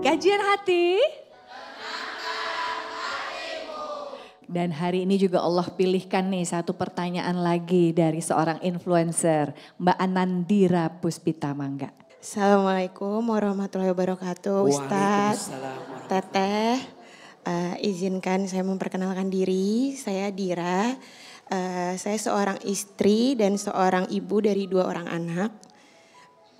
Kajian hati. Dan hari ini juga Allah pilihkan nih satu pertanyaan lagi dari seorang influencer, Mbak Anandira Puspita Mangga. Assalamualaikum warahmatullahi wabarakatuh, Ustadz, Teteh. Izinkan saya memperkenalkan diri, saya Dira. Saya seorang istri dan seorang ibu dari 2 orang anak.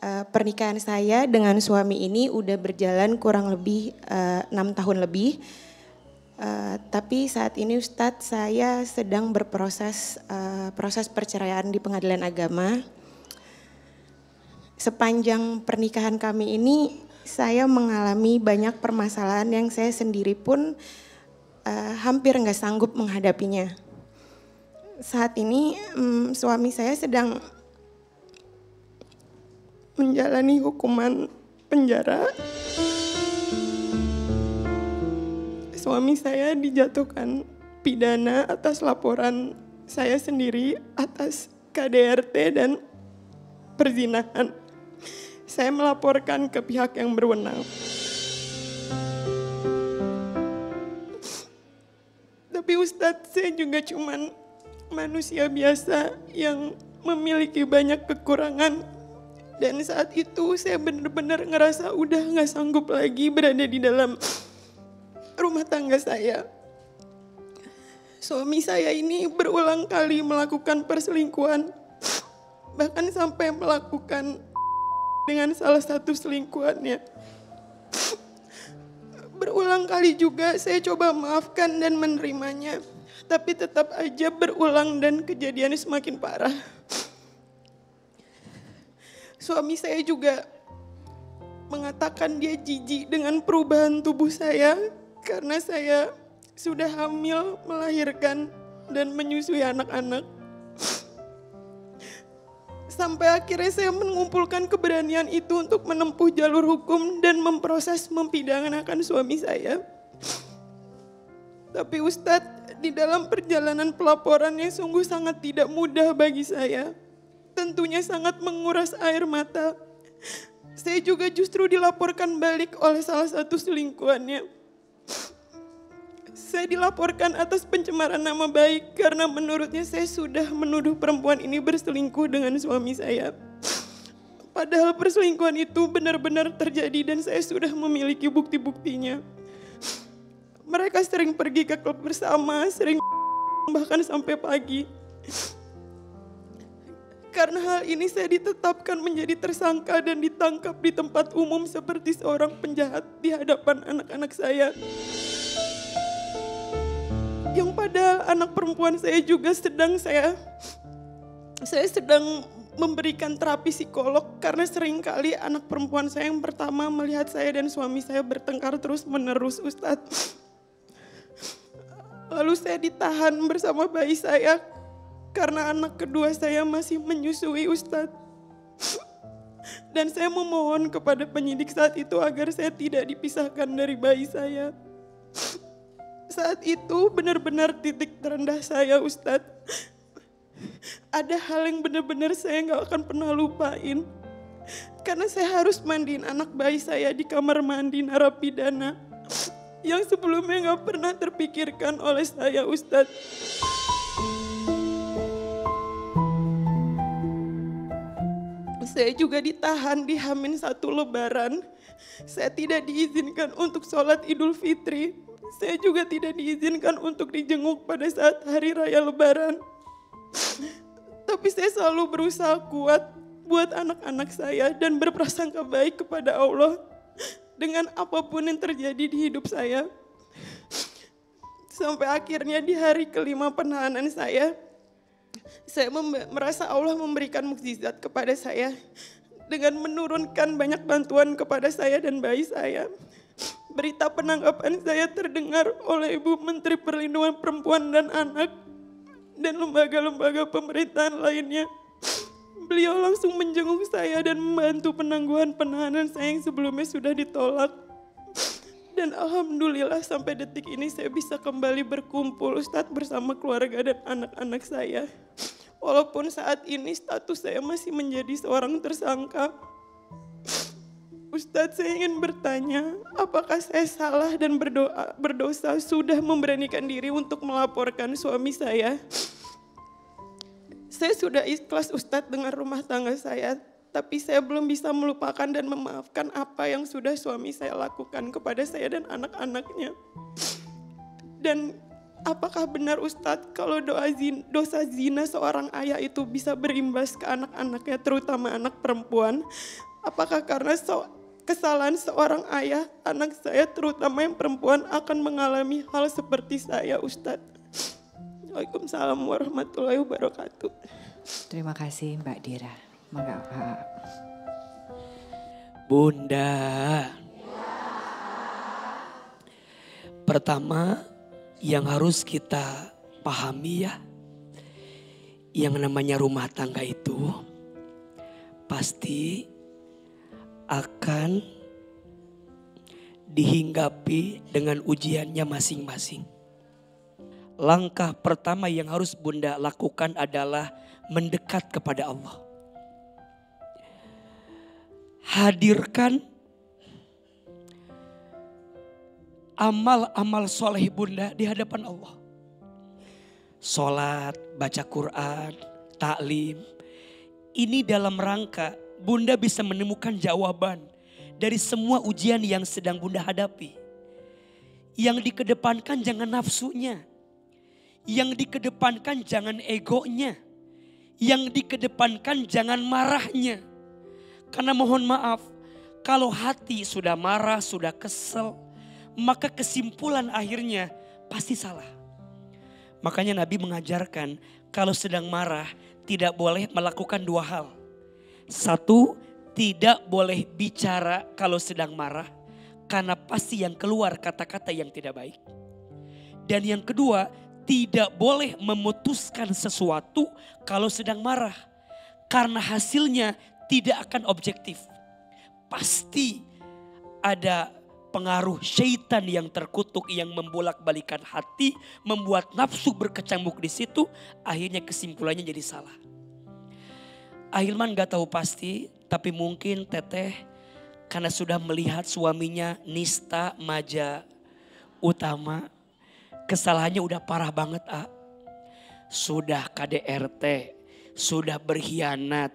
Pernikahan saya dengan suami ini udah berjalan kurang lebih 6 tahun lebih. Tapi saat ini Ustadz saya sedang berproses proses perceraian di pengadilan agama. Sepanjang pernikahan kami ini saya mengalami banyak permasalahan yang saya sendiri pun hampir nggak sanggup menghadapinya. Saat ini suami saya sedang menjalani hukuman penjara. Suami saya dijatuhkan pidana atas laporan saya sendiri atas KDRT dan perzinahan. Saya melaporkan ke pihak yang berwenang. Tapi Ustadz, saya juga cuman manusia biasa yang memiliki banyak kekurangan. Dan saat itu saya benar-benar ngerasa udah gak sanggup lagi berada di dalam rumah tangga saya. Suami saya ini berulang kali melakukan perselingkuhan. Bahkan sampai melakukan dengan salah satu selingkuhannya. Berulang kali juga saya coba maafkan dan menerimanya. Tapi tetap aja berulang dan kejadiannya semakin parah. Suami saya juga mengatakan dia jijik dengan perubahan tubuh saya. Karena saya sudah hamil, melahirkan dan menyusui anak-anak. Sampai akhirnya saya mengumpulkan keberanian itu untuk menempuh jalur hukum dan memproses mempidanakan suami saya. Tapi Ustadz, di dalam perjalanan pelaporan yang sungguh sangat tidak mudah bagi saya. Tentunya sangat menguras air mata. Saya juga justru dilaporkan balik oleh salah satu selingkuhannya. Saya dilaporkan atas pencemaran nama baik karena menurutnya saya sudah menuduh perempuan ini berselingkuh dengan suami saya. Padahal perselingkuhan itu benar-benar terjadi dan saya sudah memiliki bukti-buktinya. Mereka sering pergi ke klub bersama, sering bahkan sampai pagi. Karena hal ini saya ditetapkan menjadi tersangka dan ditangkap di tempat umum seperti seorang penjahat di hadapan anak-anak saya. Yang padahal anak perempuan saya juga saya sedang memberikan terapi psikolog karena seringkali anak perempuan saya yang pertama melihat saya dan suami saya bertengkar terus menerus, Ustadz. Lalu saya ditahan bersama bayi saya karena anak kedua saya masih menyusui, Ustadz. Dan saya memohon kepada penyidik saat itu agar saya tidak dipisahkan dari bayi saya. Saat itu benar-benar titik terendah saya, Ustadz. Ada hal yang benar-benar saya gak akan pernah lupain. Karena saya harus mandiin anak bayi saya di kamar mandi narapidana. Yang sebelumnya gak pernah terpikirkan oleh saya, Ustadz. Saya juga ditahan di H-1 Lebaran. Saya tidak diizinkan untuk sholat Idul Fitri. Saya juga tidak diizinkan untuk dijenguk pada saat hari raya Lebaran. Tapi saya selalu berusaha kuat buat anak-anak saya dan berprasangka baik kepada Allah dengan apapun yang terjadi di hidup saya. Sampai akhirnya di hari kelima penahanan saya merasa Allah memberikan mukjizat kepada saya dengan menurunkan banyak bantuan kepada saya dan bayi saya. Berita penangkapan saya terdengar oleh Ibu Menteri Perlindungan Perempuan dan Anak dan lembaga-lembaga pemerintahan lainnya. Beliau langsung menjenguk saya dan membantu penangguhan penahanan saya yang sebelumnya sudah ditolak. Dan alhamdulillah sampai detik ini saya bisa kembali berkumpul, Ustadz, bersama keluarga dan anak-anak saya. Walaupun saat ini status saya masih menjadi seorang tersangka. Ustadz, saya ingin bertanya, apakah saya salah dan berdosa sudah memberanikan diri untuk melaporkan suami saya? Saya sudah ikhlas Ustadz dengan rumah tangga saya, tapi saya belum bisa melupakan dan memaafkan apa yang sudah suami saya lakukan kepada saya dan anak-anaknya. Dan apakah benar Ustadz kalau dosa zina seorang ayah itu bisa berimbas ke anak-anaknya, terutama anak perempuan? Apakah karena kesalahan seorang ayah, anak saya terutama yang perempuan akan mengalami hal seperti saya, Ustadz? Waalaikumsalam warahmatullahi wabarakatuh. Terima kasih Mbak Dira. Mangga Pak. Bunda. Pertama yang harus kita pahami ya, yang namanya rumah tangga itu pasti akan dihinggapi dengan ujiannya masing-masing. Langkah pertama yang harus Bunda lakukan adalah mendekat kepada Allah. Hadirkan amal-amal soleh Bunda di hadapan Allah. Sholat, baca Quran, taklim. Ini dalam rangka Bunda bisa menemukan jawaban dari semua ujian yang sedang Bunda hadapi. Yang dikedepankan jangan nafsunya. Yang dikedepankan jangan egonya. Yang dikedepankan jangan marahnya. Karena mohon maaf, kalau hati sudah marah, sudah kesel, maka kesimpulan akhirnya pasti salah. Makanya Nabi mengajarkan kalau sedang marah tidak boleh melakukan dua hal. Satu, tidak boleh bicara kalau sedang marah, karena pasti yang keluar kata-kata yang tidak baik. Dan yang kedua, tidak boleh memutuskan sesuatu kalau sedang marah. Karena hasilnya tidak akan objektif. Pasti ada pengaruh syaitan yang terkutuk yang membolak-balikan hati. Membuat nafsu berkecamuk di situ. Akhirnya kesimpulannya jadi salah. Ahilman gak tahu pasti. Tapi mungkin Teteh karena sudah melihat suaminya nista maja utama. Kesalahannya udah parah banget Sudah KDRT, sudah berkhianat.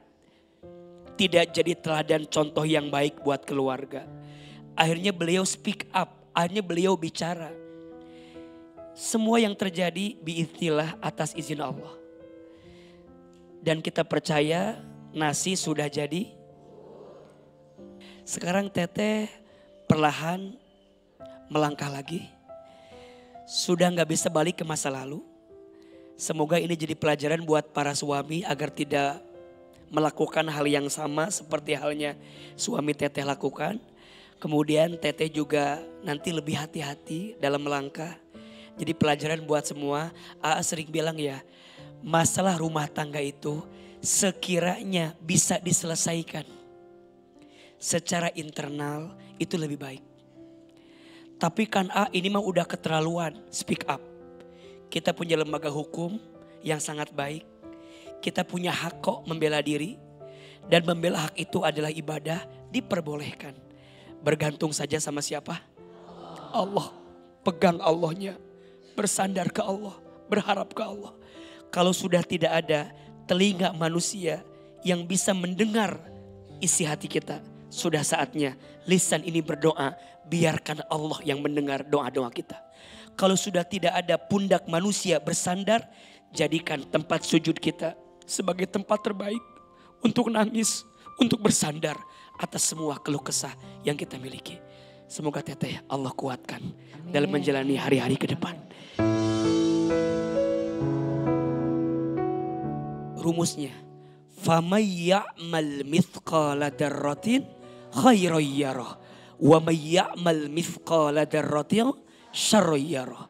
Tidak jadi teladan contoh yang baik buat keluarga. Akhirnya beliau speak up, akhirnya beliau bicara. Semua yang terjadi biiznillah atas izin Allah. Dan kita percaya nasi sudah jadi. Sekarang Teteh perlahan melangkah lagi. Sudah gak bisa balik ke masa lalu. Semoga ini jadi pelajaran buat para suami agar tidak melakukan hal yang sama seperti halnya suami Teteh lakukan. Kemudian Teteh juga nanti lebih hati-hati dalam melangkah. Jadi pelajaran buat semua. AA sering bilang ya, masalah rumah tangga itu sekiranya bisa diselesaikan secara internal itu lebih baik. Tapi kan ini mah udah keterlaluan, speak up. Kita punya lembaga hukum yang sangat baik. Kita punya hak kok membela diri. Dan membela hak itu adalah ibadah, diperbolehkan. Bergantung saja sama siapa? Allah. Pegang Allahnya. Bersandar ke Allah. Berharap ke Allah. Kalau sudah tidak ada telinga manusia yang bisa mendengar isi hati kita. Sudah saatnya lisan ini berdoa, biarkan Allah yang mendengar doa-doa kita. Kalau sudah tidak ada pundak manusia bersandar, jadikan tempat sujud kita sebagai tempat terbaik untuk nangis, untuk bersandar atas semua keluh kesah yang kita miliki. Semoga Teteh Allah kuatkan dalam menjalani hari-hari ke depan. Rumusnya, فَمَنْ يَعْمَلْ مِثْقَالَ ذَرَّةٍ خَيْرًا يَرَهُ وَمَنْ يَعْمَلْ مِثْقَالَ ذَرَّةٍ شَرًّا يَرَهُ.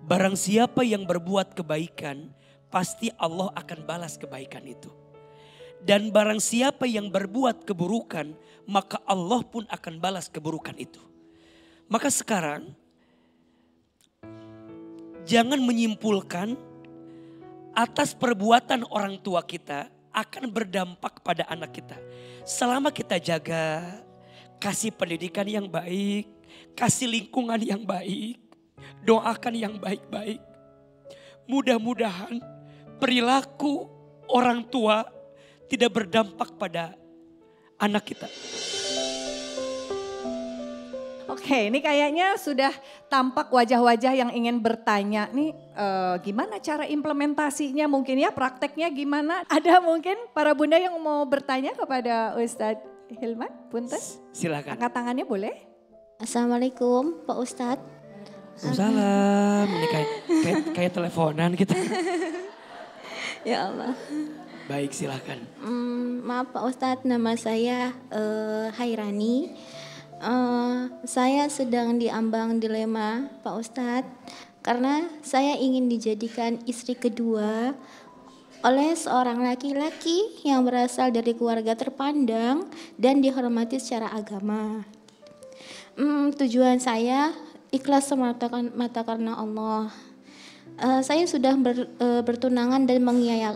Barang siapa yang berbuat kebaikan, pasti Allah akan balas kebaikan itu. Dan barang siapa yang berbuat keburukan, maka Allah pun akan balas keburukan itu. Maka sekarang, jangan menyimpulkan atas perbuatan orang tua kita akan berdampak pada anak kita. Selama kita jaga, kasih pendidikan yang baik, kasih lingkungan yang baik, doakan yang baik-baik. Mudah-mudahan perilaku orang tua tidak berdampak pada anak kita. Oke, ini kayaknya sudah tampak wajah-wajah yang ingin bertanya nih gimana cara implementasinya mungkin ya, prakteknya gimana? Ada mungkin para bunda yang mau bertanya kepada Ustadz Hilman, punten? Silakan. Angkat tangannya boleh? Assalamualaikum Pak Ustadz. Salam, ini kayak teleponan kita. Ya Allah. Baik, silakan. Maaf Pak Ustadz, nama saya Hairani. Saya sedang diambang dilema Pak Ustadz, karena saya ingin dijadikan istri kedua oleh seorang laki-laki yang berasal dari keluarga terpandang dan dihormati secara agama. Tujuan saya ikhlas semata karena Allah. Saya sudah bertunangan dan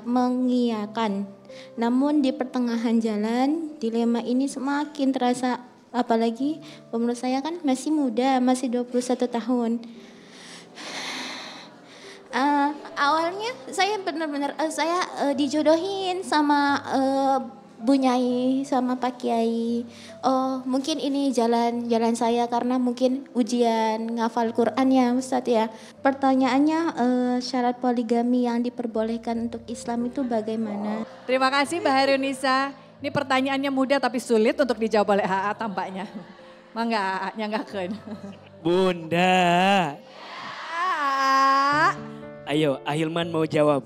mengiyakan. Namun di pertengahan jalan dilema ini semakin terasa, apalagi umur saya kan masih muda, masih 21 tahun. Awalnya saya benar-benar dijodohin sama Bu Nyai sama Pak Kiai. Oh, mungkin ini jalan saya karena mungkin ujian ngafal Quran ya Ustadz ya. Pertanyaannya syarat poligami yang diperbolehkan untuk Islam itu bagaimana? Terima kasih Mbak Harunisa. Ini pertanyaannya mudah tapi sulit untuk dijawab oleh AA tampaknya. Mangga AA nyanggakeun. Bunda. AA. Ayo, Ahilman mau jawab.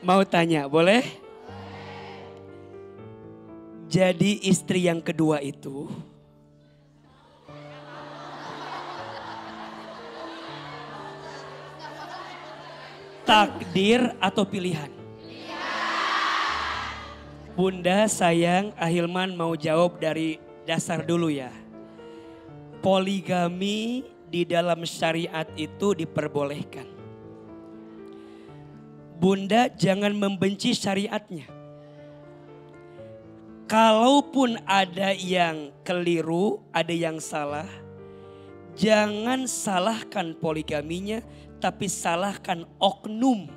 Mau tanya, boleh? Jadi istri yang kedua itu takdir atau pilihan? Bunda sayang, Ahilman mau jawab dari dasar dulu ya. Poligami di dalam syariat itu diperbolehkan. Bunda jangan membenci syariatnya. Kalaupun ada yang keliru, ada yang salah, jangan salahkan poligaminya, tapi salahkan oknum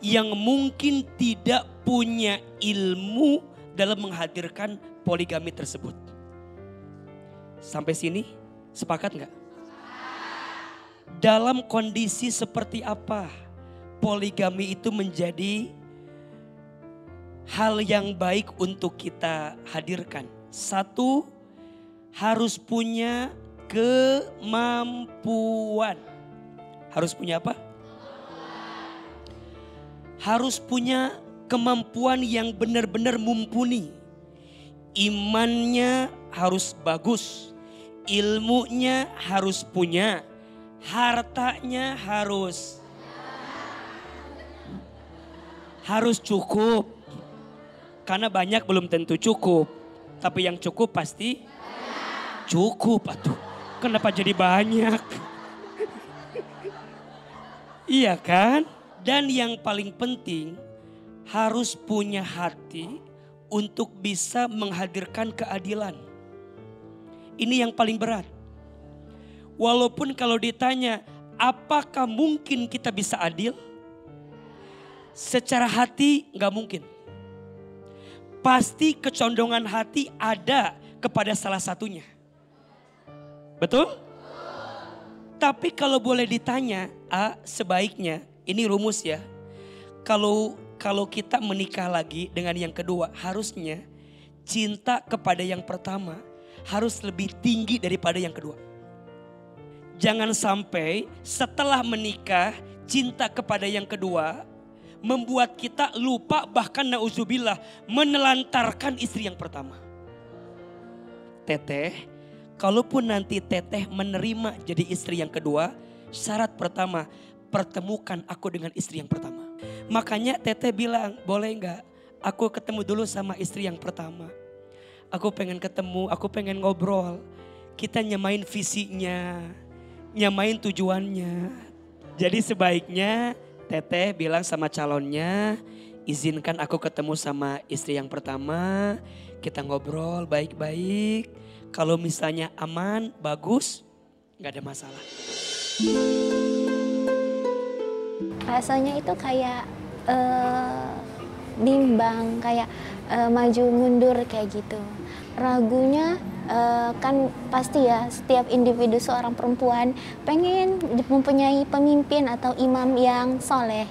yang mungkin tidak punya ilmu dalam menghadirkan poligami tersebut. Sampai sini sepakat nggak? Dalam kondisi seperti apa poligami itu menjadi hal yang baik untuk kita hadirkan? Satu, harus punya kemampuan. Harus punya apa? Harus punya kemampuan yang benar-benar mumpuni. Imannya harus bagus. Ilmunya harus punya. Hartanya harus cukup. Karena banyak belum tentu cukup. Tapi yang cukup pasti cukup. Atuh, kenapa jadi banyak? Iya kan? Dan yang paling penting harus punya hati untuk bisa menghadirkan keadilan. Ini yang paling berat. Walaupun kalau ditanya apakah mungkin kita bisa adil? Secara hati gak mungkin. Pasti kecondongan hati ada kepada salah satunya. Betul? Tapi kalau boleh ditanya, sebaiknya, ini rumus ya. Kalau kita menikah lagi dengan yang kedua, harusnya cinta kepada yang pertama harus lebih tinggi daripada yang kedua. Jangan sampai setelah menikah cinta kepada yang kedua membuat kita lupa, bahkan nauzubillah menelantarkan istri yang pertama. Teteh, kalaupun nanti teteh menerima jadi istri yang kedua, syarat pertama, pertemukan aku dengan istri yang pertama. Makanya teteh bilang, boleh enggak aku ketemu dulu sama istri yang pertama. Aku pengen ketemu, aku pengen ngobrol. Kita nyamain visinya, nyamain tujuannya. Jadi sebaiknya teteh bilang sama calonnya, izinkan aku ketemu sama istri yang pertama, kita ngobrol baik-baik. Kalau misalnya aman, bagus, gak ada masalah. Rasanya itu kayak bimbang, kayak maju mundur kayak gitu. Ragunya kan pasti ya, setiap individu seorang perempuan pengen mempunyai pemimpin atau imam yang soleh.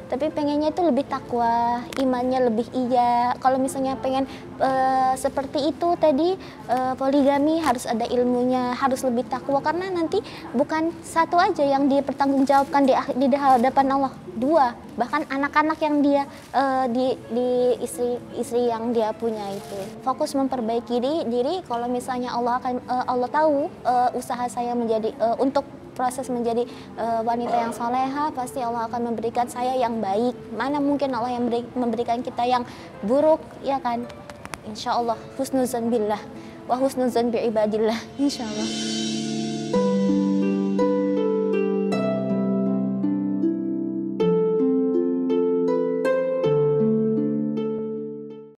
Tapi pengennya itu lebih takwa, imannya lebih iya. Kalau misalnya pengen seperti itu tadi, poligami harus ada ilmunya, harus lebih takwa. Karena nanti bukan satu aja yang dipertanggungjawabkan di hadapan Allah, dua. Bahkan anak-anak yang dia di istri yang dia punya itu. Fokus memperbaiki diri. Kalau misalnya Allah tahu usaha saya menjadi untuk proses menjadi wanita yang soleha, pasti Allah akan memberikan saya yang baik. Mana mungkin Allah yang memberikan kita yang buruk, ya kan? Insya Allah husnuzan billah wa husnuzan bi ibadillah, insya Allah.